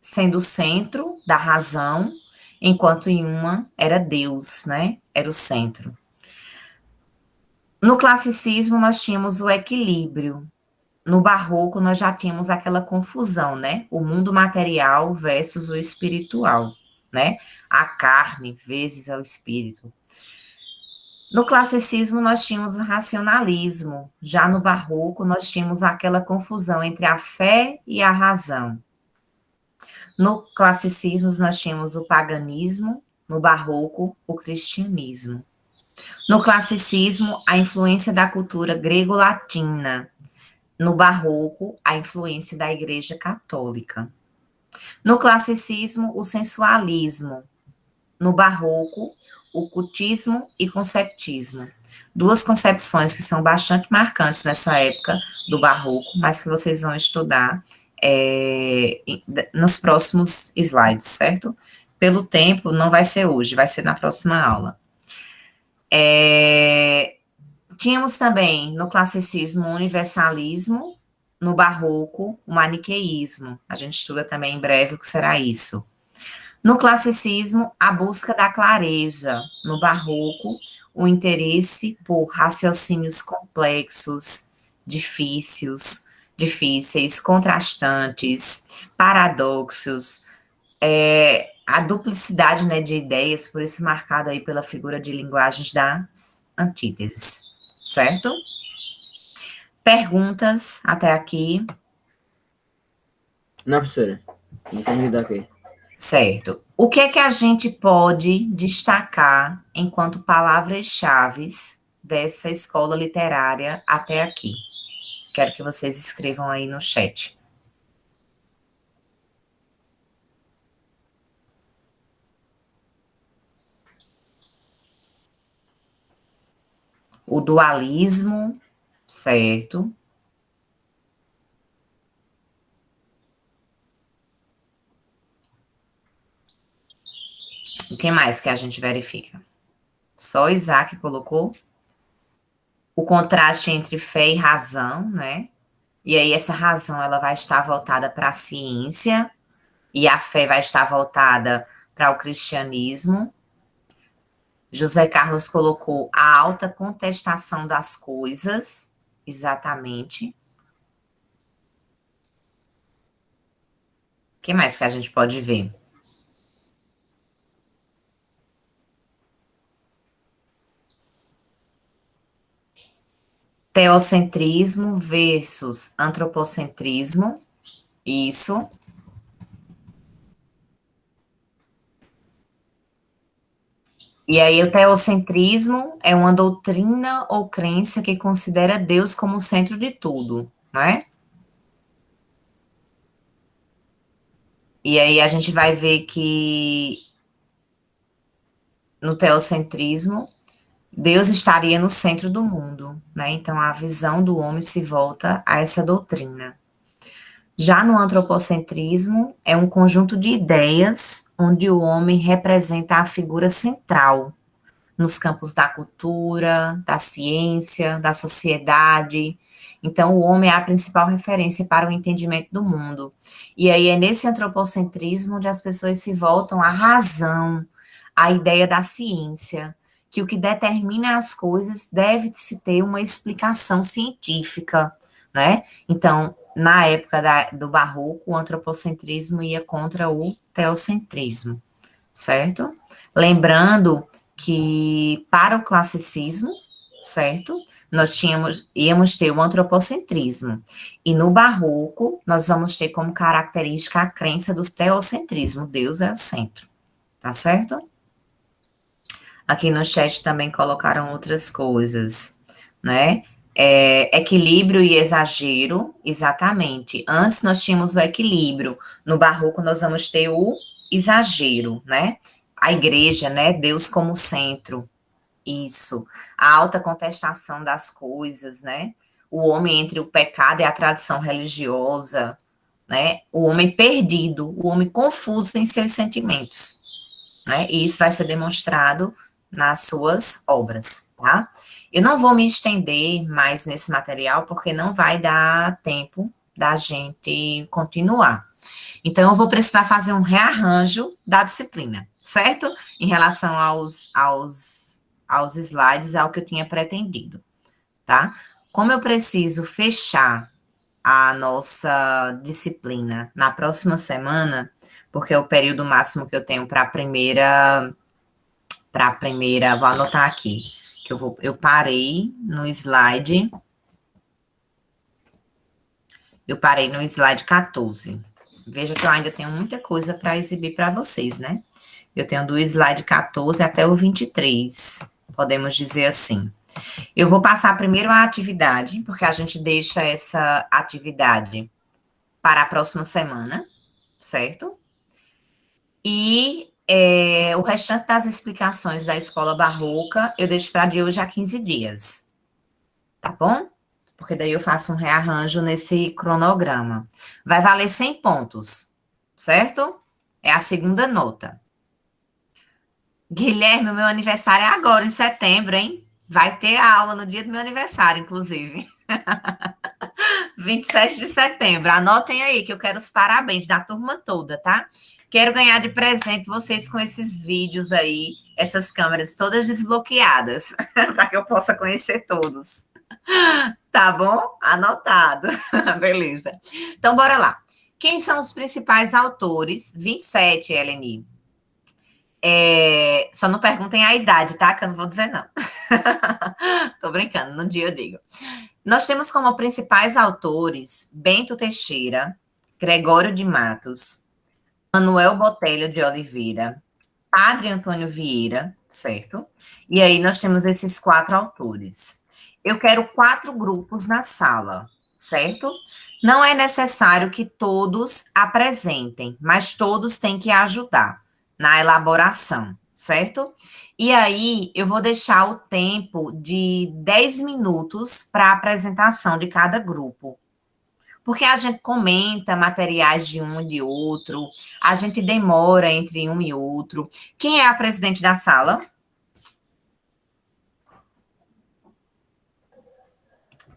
sendo o centro da razão, enquanto em uma era Deus, né? Era o centro. No classicismo nós tínhamos o equilíbrio. No barroco, nós já tínhamos aquela confusão, né? O mundo material versus o espiritual, né? A carne vezes o espírito. No classicismo, nós tínhamos o racionalismo. Já no barroco, nós tínhamos aquela confusão entre a fé e a razão. No classicismo, nós tínhamos o paganismo. No barroco, o cristianismo. No classicismo, a influência da cultura grego-latina. No barroco, a influência da Igreja Católica. No classicismo, o sensualismo. No barroco, o cultismo e conceptismo. Duas concepções que são bastante marcantes nessa época do barroco, mas que vocês vão estudar nos próximos slides, certo? pelo tempo, não vai ser hoje, vai ser na próxima aula. Tínhamos também, no classicismo, o universalismo, no barroco, o maniqueísmo. A gente estuda também em breve o que será isso. No classicismo, a busca da clareza. No barroco, o interesse por raciocínios complexos, difíceis, contrastantes, paradoxos, a duplicidade, né, de ideias, por isso marcado aí pela figura de linguagens das antíteses, certo? Perguntas até aqui? Não, professora. Não entendi aqui. Certo. O que é que a gente pode destacar enquanto palavras-chave dessa escola literária até aqui? Quero que vocês escrevam aí no chat. O dualismo, certo? O que mais que a gente verifica? Só Isaac colocou o contraste entre fé e razão, né? E aí essa razão ela vai estar voltada para a ciência e a fé vai estar voltada para o cristianismo. José Carlos colocou a alta contestação das coisas, exatamente. O que mais que a gente pode ver? Teocentrismo versus antropocentrismo, isso. E aí o teocentrismo é uma doutrina ou crença que considera Deus como o centro de tudo, não é? E aí a gente vai ver que no teocentrismo Deus estaria no centro do mundo, né? Então, a visão do homem se volta a essa doutrina. Já no antropocentrismo, é um conjunto de ideias onde o homem representa a figura central nos campos da cultura, da ciência, da sociedade. Então, o homem é a principal referência para o entendimento do mundo. E aí é nesse antropocentrismo onde as pessoas se voltam à razão, à ideia da ciência, que o que determina as coisas deve-se ter uma explicação científica, né? Então, na época do barroco, o antropocentrismo ia contra o teocentrismo, certo? Lembrando que para o classicismo, certo? Nós íamos ter o antropocentrismo, e no barroco, nós vamos ter como característica a crença do teocentrismo, Deus é o centro, tá certo? Aqui no chat também colocaram outras coisas, né? Equilíbrio e exagero, exatamente. Antes nós tínhamos o equilíbrio, no barroco nós vamos ter o exagero, né? A igreja, né? Deus como centro, isso. A alta contestação das coisas, né? O homem entre o pecado e a tradição religiosa, né? O homem perdido, o homem confuso em seus sentimentos, né? E isso vai ser demonstrado nas suas obras, tá? Eu não vou me estender mais nesse material, porque não vai dar tempo da gente continuar. Então, eu vou precisar fazer um rearranjo da disciplina, certo? Em relação aos slides, ao que eu tinha pretendido, tá? Como eu preciso fechar a nossa disciplina na próxima semana, porque é o período máximo que eu tenho para a primeira, vou anotar aqui, que eu parei no slide, 14. Veja que eu ainda tenho muita coisa para exibir para vocês, né? Eu tenho do slide 14 até o 23, podemos dizer assim. Eu vou passar primeiro a atividade, porque a gente deixa essa atividade para a próxima semana, certo? E o restante das explicações da escola barroca eu deixo para de hoje a 15 dias, tá bom? Porque daí eu faço um rearranjo nesse cronograma. Vai valer 100 pontos, certo? É a segunda nota, Guilherme, o meu aniversário é agora, em setembro, hein? Vai ter aula no dia do meu aniversário, inclusive. 27 de setembro. Anotem aí que eu quero os parabéns da turma toda, tá? Quero ganhar de presente vocês com esses vídeos aí, essas câmeras todas desbloqueadas, para que eu possa conhecer todos. Tá bom? Anotado. Beleza. Então, bora lá. Quem são os principais autores? 27, Eleni. Só não perguntem a idade, tá? Que eu não vou dizer, não. Tô brincando, no dia eu digo. Nós temos como principais autores Bento Teixeira, Gregório de Matos, Manuel Botelho de Oliveira, Padre Antônio Vieira, certo? E aí nós temos esses 4 autores. Eu quero 4 grupos na sala, certo? Não é necessário que todos apresentem, mas todos têm que ajudar na elaboração, certo? E aí, eu vou deixar o tempo de 10 minutos para a apresentação de cada grupo. Porque a gente comenta materiais de um e de outro, a gente demora entre um e outro. Quem é a presidente da sala?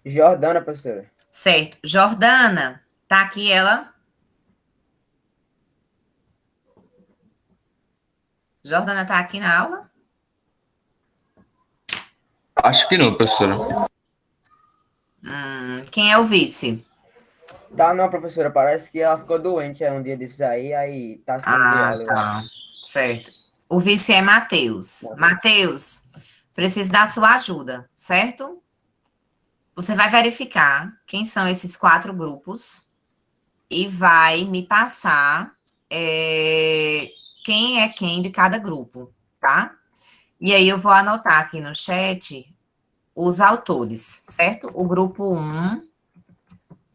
Jordana, professora. Certo. Jordana, tá aqui ela? Jordana tá aqui na aula? Acho que não, professora. Quem é o vice? Tá, não, professora. Parece que ela ficou doente um dia desses aí tá sem aula. Tá. Certo. O vice é Matheus. Matheus, preciso da sua ajuda, certo? Você vai verificar quem são esses 4 grupos e vai me passar quem é quem de cada grupo, tá? E aí eu vou anotar aqui no chat os autores, certo? O grupo 1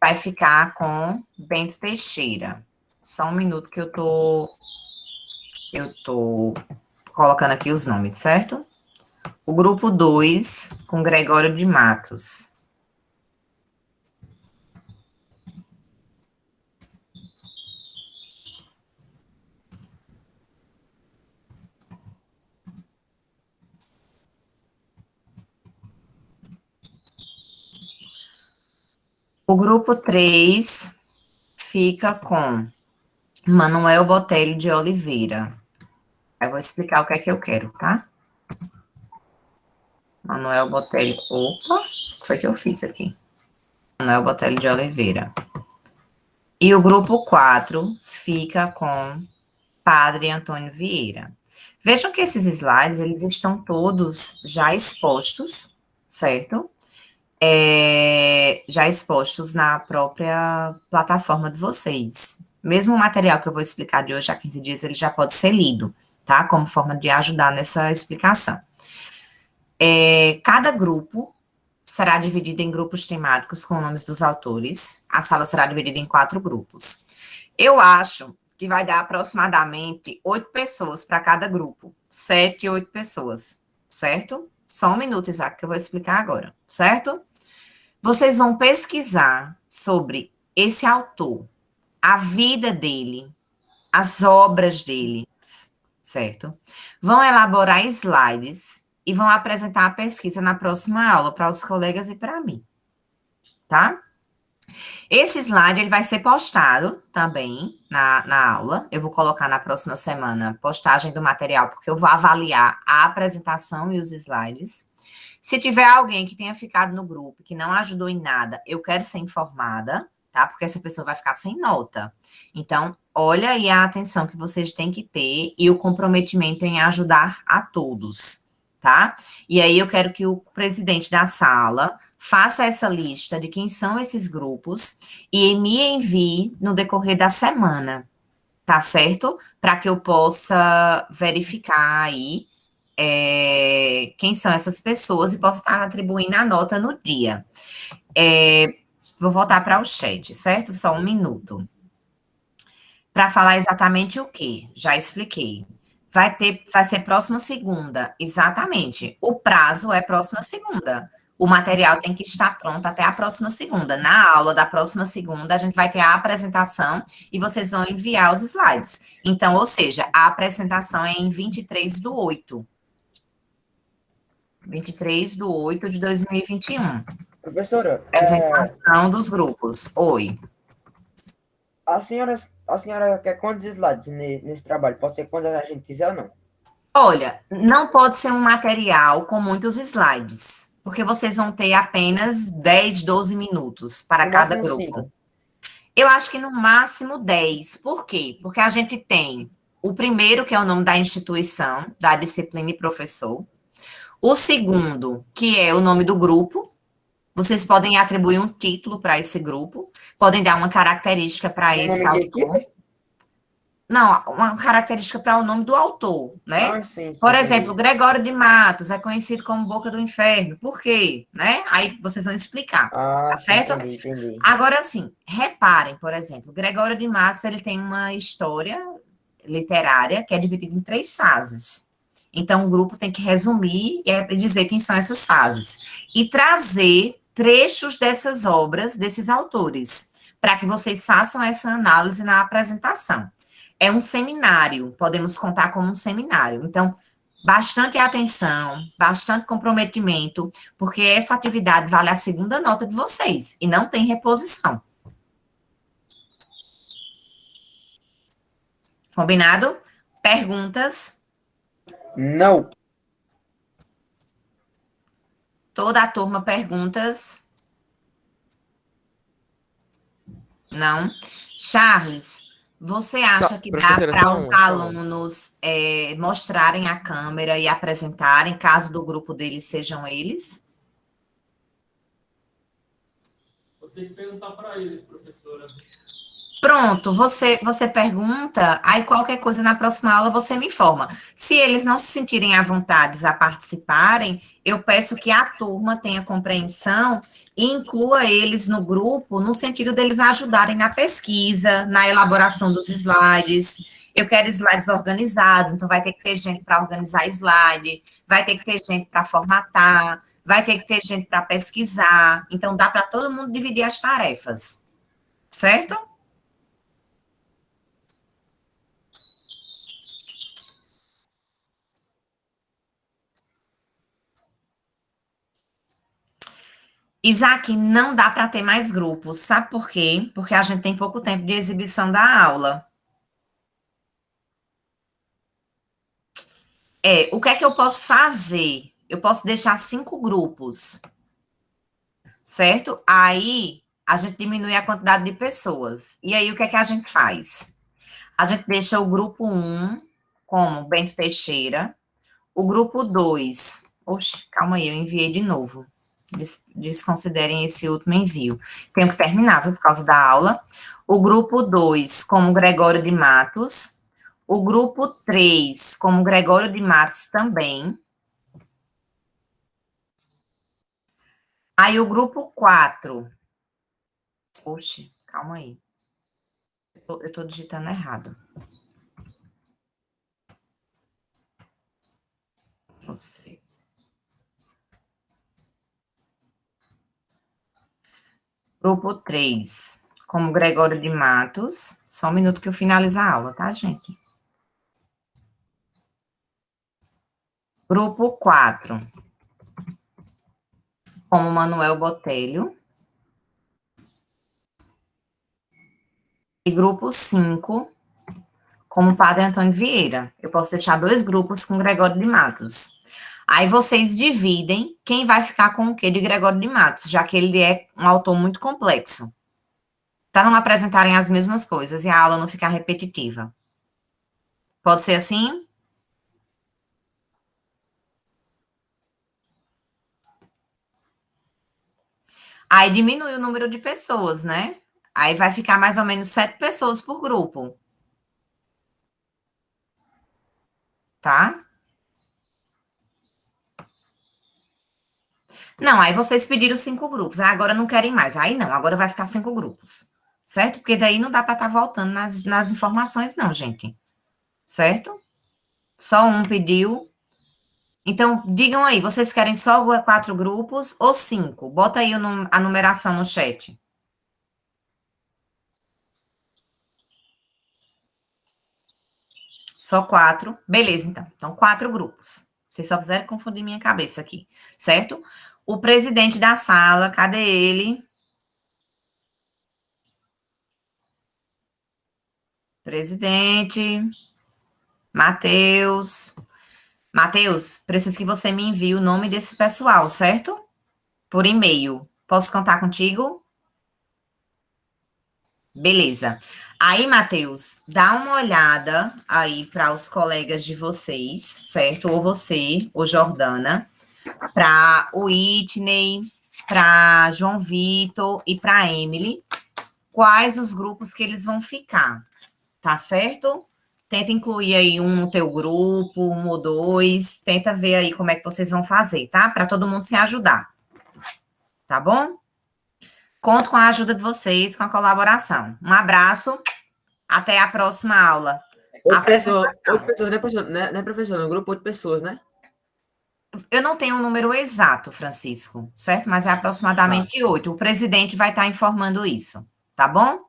vai ficar com Bento Teixeira. Só um minuto que eu tô colocando aqui os nomes, certo? O grupo 2 com Gregório de Matos. O grupo 3 fica com Manuel Botelho de Oliveira. Eu vou explicar o que é que eu quero, tá? Manuel Botelho. Opa, o que foi que eu fiz aqui? Manuel Botelho de Oliveira. E o grupo 4 fica com Padre Antônio Vieira. Vejam que esses slides, eles estão todos já expostos, certo? Já expostos na própria plataforma de vocês. Mesmo o material que eu vou explicar de hoje a 15 dias, ele já pode ser lido, tá? Como forma de ajudar nessa explicação. Cada grupo será dividido em grupos temáticos com nomes dos autores. A sala será dividida em 4 grupos. Eu acho que vai dar aproximadamente 8 pessoas para cada grupo. 7, 8 pessoas, certo? Só um minuto, Isaac, que eu vou explicar agora, certo? Vocês vão pesquisar sobre esse autor, a vida dele, as obras dele, certo? Vão elaborar slides e vão apresentar a pesquisa na próxima aula para os colegas e para mim, tá? Esse slide, ele vai ser postado também na aula. Eu vou colocar na próxima semana postagem do material, porque eu vou avaliar a apresentação e os slides. Se tiver alguém que tenha ficado no grupo, que não ajudou em nada, eu quero ser informada, tá? Porque essa pessoa vai ficar sem nota. Então, olha aí a atenção que vocês têm que ter e o comprometimento em ajudar a todos, tá? E aí eu quero que o presidente da sala faça essa lista de quem são esses grupos e me envie no decorrer da semana, tá certo? Para que eu possa verificar aí quem são essas pessoas e possa estar atribuindo a nota no dia. Vou voltar para o chat, certo? Só um minuto. Para falar exatamente o quê? Já expliquei. Vai ser próxima segunda, exatamente. O prazo é próxima segunda. O material tem que estar pronto até a próxima segunda. Na aula da próxima segunda, a gente vai ter a apresentação e vocês vão enviar os slides. Então, ou seja, a apresentação é em 23/8. 23/8 de 2021. Professora, Apresentação dos grupos. Oi. a senhora quer quantos slides nesse trabalho? Pode ser quantos a gente quiser ou não? Olha, não pode ser um material com muitos slides, porque vocês vão ter apenas 10, 12 minutos para cada grupo. 5. Eu acho que no máximo 10. Por quê? Porque a gente tem o primeiro, que é o nome da instituição, da disciplina e professor. O segundo, que é o nome do grupo. Vocês podem atribuir um título para esse grupo, podem dar uma característica para esse autor. Não, uma característica para o nome do autor, né? Ah, sim, Por exemplo, Gregório de Matos é conhecido como Boca do Inferno. Por quê? Né? Aí vocês vão explicar, tá certo? Entendi. Agora, assim, reparem, por exemplo, Gregório de Matos, ele tem uma história literária que é dividida em 3 fases. Então, o grupo tem que resumir e dizer quem são essas fases. E trazer trechos dessas obras, desses autores, para que vocês façam essa análise na apresentação. É um seminário, podemos contar como um seminário. Então, bastante atenção, bastante comprometimento, porque essa atividade vale a segunda nota de vocês, e não tem reposição. Combinado? Perguntas? Não. Toda a turma perguntas? Não. Charles, você acha que dá para os alunos mostrarem a câmera e apresentarem, caso do grupo deles sejam eles? Vou ter que perguntar para eles, professora. Pronto, você pergunta, aí qualquer coisa na próxima aula você me informa. Se eles não se sentirem à vontade a participarem, eu peço que a turma tenha compreensão e inclua eles no grupo, no sentido deles ajudarem na pesquisa, na elaboração dos slides. Eu quero slides organizados, então vai ter que ter gente para organizar slide, vai ter que ter gente para formatar, vai ter que ter gente para pesquisar. Então, dá para todo mundo dividir as tarefas, certo? Isaac, não dá para ter mais grupos, sabe por quê? Porque a gente tem pouco tempo de exibição da aula. O que é que eu posso fazer? Eu posso deixar 5 grupos, certo? Aí, a gente diminui a quantidade de pessoas. E aí, o que é que a gente faz? A gente deixa o grupo 1, como Bento Teixeira, o grupo 2, oxe, calma aí, eu enviei de novo. Desconsiderem esse último envio. Tenho que terminar, viu, por causa da aula. O grupo 2, como Gregório de Matos. O grupo 3, como Gregório de Matos também. Aí o grupo 4. Oxe, calma aí. Eu tô digitando errado. Não sei. Grupo 3, como Gregório de Matos. Só um minuto que eu finalizo a aula, tá, gente? Grupo 4, como Manuel Botelho. E grupo 5, como Padre Antônio Vieira. Eu posso deixar 2 grupos com Gregório de Matos. Aí vocês dividem quem vai ficar com o quê de Gregório de Matos, já que ele é um autor muito complexo. Para não apresentarem as mesmas coisas e a aula não ficar repetitiva. Pode ser assim? Aí diminui o número de pessoas, né? Aí vai ficar mais ou menos 7 pessoas por grupo. Tá? Não, aí vocês pediram 5 grupos. Agora não querem mais. Aí não, agora vai ficar 5 grupos. Certo? Porque daí não dá para estar voltando nas informações, não, gente. Certo? Só um pediu. Então, digam aí, vocês querem só 4 grupos ou 5? Bota aí a numeração no chat. Só 4. Beleza, então. Então, 4 grupos. Vocês só fizeram confundir minha cabeça aqui, certo? O presidente da sala, cadê ele? Presidente. Matheus. Matheus, preciso que você me envie o nome desse pessoal, certo? Por e-mail. Posso contar contigo? Beleza. Aí, Matheus, dá uma olhada aí para os colegas de vocês, certo? Ou você, ou Jordana, para o Whitney, para João Vitor e para Emily, quais os grupos que eles vão ficar, tá certo? Tenta incluir aí um no teu grupo, um ou 2, tenta ver aí como é que vocês vão fazer, tá? Para todo mundo se ajudar, tá bom? Conto com a ajuda de vocês, com a colaboração. Um abraço, até a próxima aula. 8 pessoas, né, professor? No grupo, 8 pessoas, né? Eu não tenho o número exato, Francisco, certo? Mas é aproximadamente 8. O presidente vai estar informando isso, tá bom?